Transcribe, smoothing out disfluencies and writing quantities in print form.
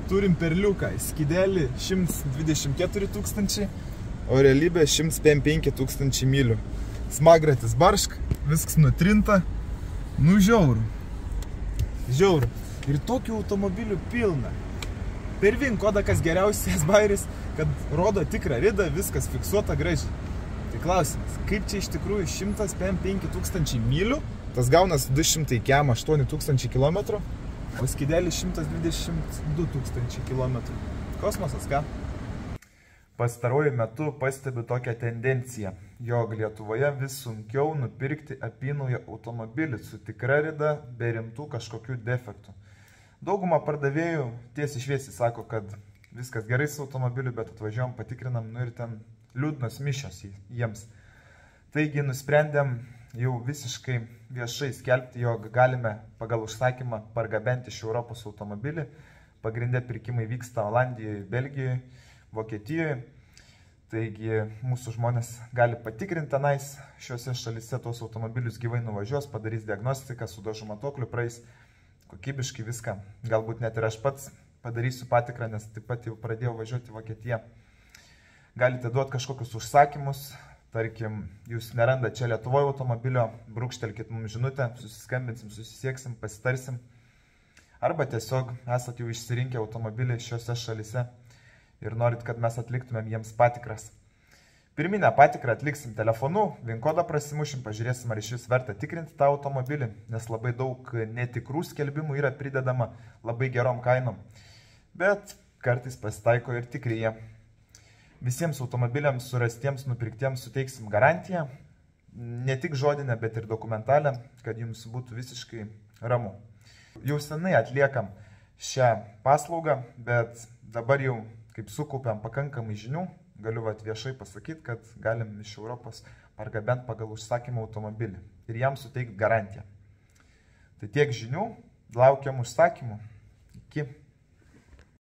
turim perliuką, skidelį 124 tūkstančiai, o realybė 155 tūkstančiai mylių. Smagratis baršk, viskas nutrinta, nu žiauru. Žiauru. Ir tokių automobilių pilna. Per VIN kodą kas geriausias bairis, kad rodo tikrą ridą, viskas fiksuota gražiai. Tai klausimas, kaip čia iš tikrųjų 155 tūkstančiai mylių, tas gaunas 200 kem 8 tūkstančiai kilometrų, o skidelis 122 tūkstančiai kilometrų. Kosmosas, ką? Pastaruoju metu pastebiu tokią tendenciją, jog Lietuvoje vis sunkiau nupirkti apynaują automobilį su tikra rida be rimtų kažkokių defektų. Dauguma pardavėjų tiesiai šviesiai sako, kad viskas gerai su automobiliu, bet atvažiuojam, patikrinam, nu ir ten liūdnos mišios jiems. Taigi nusprendėm jau visiškai viešai skelbti, jog galime pagal užsakymą pargabenti iš Europos automobilį. Pagrindė pirkimai vyksta Olandijoje, Belgijoje, Vokietijoje. Taigi mūsų žmonės gali patikrinti tenais šiuose šalyse tos automobilius, gyvai nuvažiuos, padarys diagnostiką, su dažų matuokliu praeis kokybiškai viską. Galbūt net ir aš pats padarysiu patikrą, nes taip pat jau pradėjau važiuoti į Vokietiją. Galite duoti kažkokius užsakymus, tarkim, jūs neranda čia Lietuvoje automobilio, brūkštelkit mums žinutę, susiskambinsim, susisieksim, pasitarsim. Arba tiesiog esat jau išsirinkę automobilį šiuose šalyse ir norit, kad mes atliktumėm jiems patikras. Pirminę patikrą atliksim telefonu, VIN kodą prasimušim, pažiūrėsim, ar iš vis verta tikrinti tą automobilį, nes labai daug netikrų skelbimų yra pridedama labai gerom kainom. Bet kartais pasitaiko ir tikryje. Visiems automobiliams surastiems, nupirktiems suteiksim garantiją, ne tik žodinę, bet ir dokumentalę, kad jums būtų visiškai ramu. Jau senai atliekam šią paslaugą, bet dabar jau, kaip sukaupėm pakankamai žinių, galiu viešai pasakyti, kad galim iš Europos pargabenti pagal užsakymą automobilį ir jam suteikti garantiją. Tai tiek žinių, laukiam užsakymų. Iki.